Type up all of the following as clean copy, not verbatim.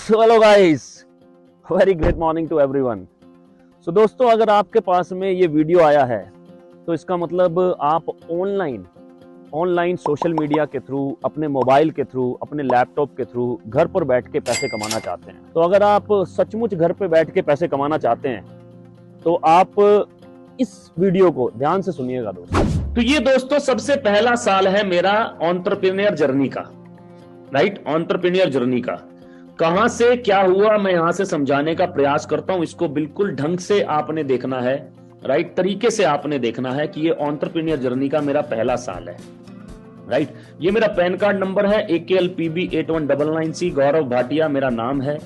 So hello guys, very great morning to everyone. So दोस्तों, अगर आपके पास में ये वीडियो आया है तो इसका मतलब आप ऑनलाइन सोशल मीडिया के थ्रू, अपने मोबाइल के थ्रू, अपने लैपटॉप के थ्रू घर पर बैठ के पैसे कमाना चाहते हैं। तो अगर आप सचमुच घर पे बैठ के पैसे कमाना चाहते हैं तो आप इस वीडियो को ध्यान से सुनिएगा दोस्तों। तो ये दोस्तों सबसे पहला साल है मेरा एंटरप्रेन्योर जर्नी का, राइट। एंटरप्रेन्योर जर्नी का कहां से क्या हुआ मैं यहां से समझाने का प्रयास करता हूं। इसको बिल्कुल ढंग से आपने देखना है, राइट, तरीके से आपने देखना है कि ये एंटरप्रेन्योर जर्नी का मेरा पहला साल है, राइट। ये मेरा पैन कार्ड नंबर है AKLPB 8199C, गौरव भाटिया मेरा नाम है।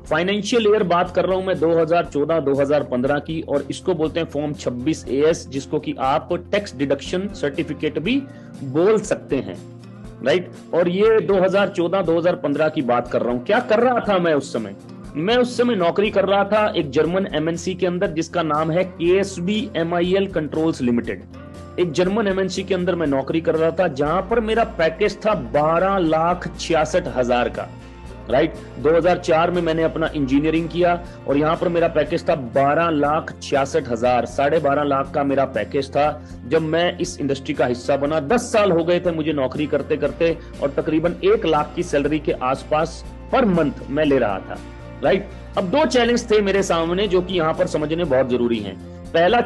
फाइनेंशियल ईयर बात कर रहा हूं मैं 2014-2015 की, और इसको बोलते हैं फॉर्म 26AS, जिसको कि आप टैक्स डिडक्शन सर्टिफिकेट भी बोल सकते हैं, राइट। और ये 2014-2015 की बात कर रहा हूं। क्या कर रहा था मैं उस समय? मैं उस समय नौकरी कर रहा था एक जर्मन MNC के अंदर जिसका नाम है KSB MIL कंट्रोल्स लिमिटेड। एक जर्मन MNC के अंदर मैं नौकरी कर रहा था जहां पर मेरा पैकेज था 12,66,000 का, राइट। 2004 में मैंने अपना इंजीनियरिंग किया और यहां पर मेरा पैकेज था 12,66,000, 12.5 लाख का मेरा पैकेज था जब मैं इस इंडस्ट्री का हिस्सा बना। 10 साल हो गए थे मुझे नौकरी करते करते और तकरीबन 1 लाख की सैलरी के आसपास पर मंथ मैं ले रहा था, राइट। अब 2 चैलेंज थे मेरे सामने जो कि यहां पर समझने बहुत जरूरी हैं। पहला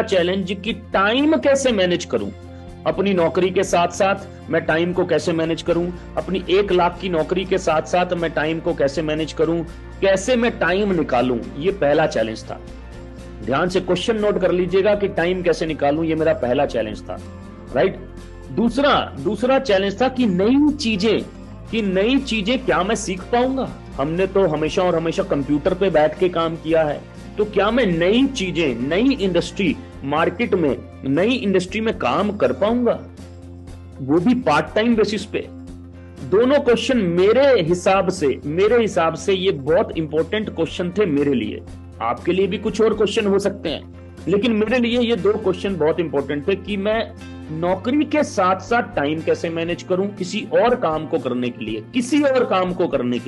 चैलेंज कि टाइम कैसे मैनेज करूं, अपनी नौकरी के साथ साथ मैं टाइम को कैसे मैनेज करूं, अपनी 1 लाख की नौकरी के साथ साथ मैं टाइम को कैसे मैनेज करूं, कैसे मैं टाइम निकालूं, ये पहला चैलेंज था। ध्यान से क्वेश्चन नोट कर लीजिएगा कि टाइम कैसे निकालूं, ये मेरा पहला चैलेंज था, राइट। दूसरा चैलेंज था कि नई चीजें क्या मैं सीख पाऊंगा। हमने तो हमेशा कंप्यूटर पे बैठ के काम किया है, तो क्या मैं नई चीजें, नई इंडस्ट्री मार्केट में, नई इंडस्ट्री में काम कर पाऊंगा, वो भी पार्ट टाइम बेसिस पे। दोनों क्वेश्चन मेरे हिसाब से ये बहुत इंपॉर्टेंट क्वेश्चन थे मेरे लिए। आपके लिए भी कुछ और क्वेश्चन हो सकते हैं, लेकिन मेरे लिए ये 2 क्वेश्चन बहुत इंपॉर्टेंट थे कि मैं नौकरी के साथ साथ टाइम कैसे मैनेज करूं किसी और काम को करने के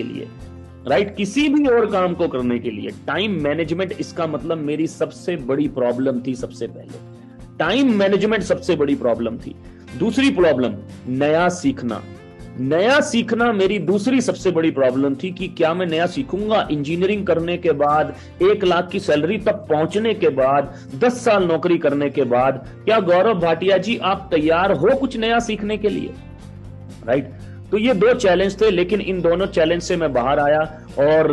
लिए, राइट। किसी भी और काम को करने के लिए टाइम मैनेजमेंट, इसका मतलब मेरी सबसे बड़ी प्रॉब्लम थी। सबसे पहले टाइम मैनेजमेंट सबसे बड़ी प्रॉब्लम थी। दूसरी प्रॉब्लम नया सीखना मेरी दूसरी सबसे बड़ी प्रॉब्लम थी कि क्या मैं नया सीखूंगा। इंजीनियरिंग करने के बाद, 1 लाख की सैलरी तक पहुंचने के बाद, 10 साल नौकरी करने के बाद, क्या गौरव भाटिया जी आप तैयार हो कुछ नया सीखने के लिए, राइट। तो ये 2 चैलेंज थे, लेकिन इन दोनों चैलेंज से मैं बाहर आया और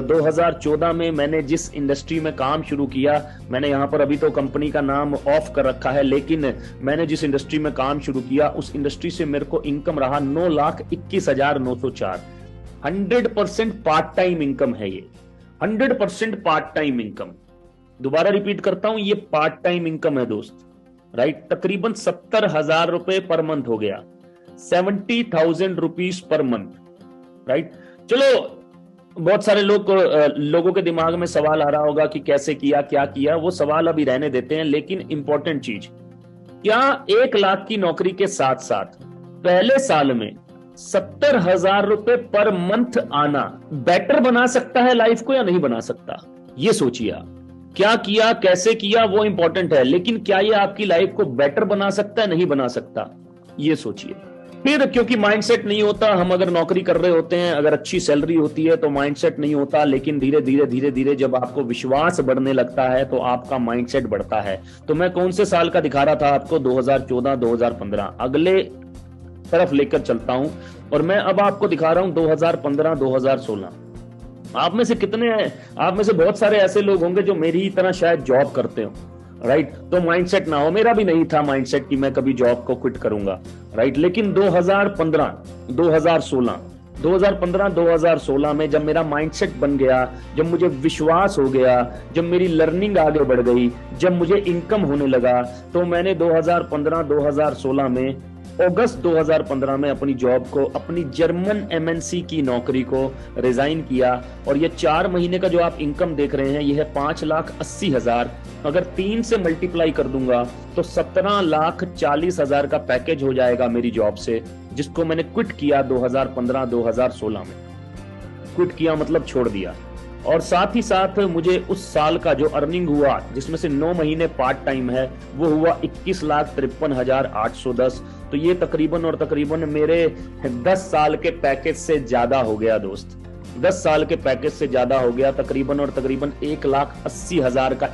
2014 में मैंने जिस इंडस्ट्री में काम शुरू किया, मैंने यहाँ पर अभी तो कंपनी का नाम ऑफ कर रखा है, लेकिन मैंने जिस इंडस्ट्री में काम शुरू किया उस इंडस्ट्री से मेरे को इनकम रहा 9,21,904। 100% पार्ट टाइम इनकम है ये, 100% पार्ट टाइम इनकम। दोबारा रिपीट करता हूं, ये पार्ट टाइम इनकम है दोस्त, राइट। तकरीबन 70,000 रुपए पर मंथ हो गया, 70,000 रुपीज पर मंथ, राइट। चलो, बहुत सारे लोगों के दिमाग में सवाल आ रहा होगा कि कैसे किया, क्या किया, वो सवाल अभी रहने देते हैं। लेकिन इंपॉर्टेंट चीज, क्या 1 लाख की नौकरी के साथ साथ पहले साल में 70,000 रुपए पर मंथ आना बेटर बना सकता है लाइफ को या नहीं बना सकता? ये सोचिए आप। क्या किया, कैसे किया, वो इंपॉर्टेंट है, लेकिन क्या ये आपकी लाइफ को बेटर बना सकता है, नहीं बना सकता, ये सोचिए। फिर क्योंकि माइंडसेट नहीं होता, हम अगर नौकरी कर रहे होते हैं, अगर अच्छी सैलरी होती है तो माइंडसेट नहीं होता, लेकिन धीरे धीरे जब आपको विश्वास बढ़ने लगता है तो आपका माइंडसेट बढ़ता है। तो मैं कौन से साल का दिखा रहा था आपको? 2014-2015। अगले तरफ लेकर चलता हूं और मैं अब आपको दिखा रहा हूं 2015-2016। आप में से बहुत सारे ऐसे लोग होंगे जो मेरी ही तरह शायद जॉब करते हो, राइट। तो माइंडसेट ना हो, मेरा भी नहीं था माइंडसेट कि मैं कभी जॉब को क्विट करूंगा, राइट। लेकिन 2015-2016 में जब मेरा माइंडसेट बन गया, जब मुझे विश्वास हो गया, जब मेरी लर्निंग आगे बढ़ गई, जब मुझे इनकम होने लगा, तो मैंने 2015-2016 में, अगस्त 2015 में अपनी जॉब को, अपनी जर्मन MNC की नौकरी को रिजाइन किया। और ये 4 महीने का जो आप इनकम देख रहे हैं, ये है 5,80,000। अगर 3 से मल्टीप्लाई कर दूंगा तो 17,40,000 का पैकेज हो जाएगा मेरी जॉब से, जिसको मैंने क्विट किया 2015-2016 में। क्विट किया मतलब छोड़ दिया। और साथ ही साथ मुझे उस साल का जो अर्निंग हुआ, जिसमें से 9 महीने पार्ट टाइम है, वो हुआ 21,53,810। तो ये तकरीबन और तकरीबन मेरे 10 साल के पैकेज से ज्यादा हो गया दोस्त। 10 साल के पैकेज से ज्यादा हो गया, तकरीबन और तकरीबन 1,80,000 का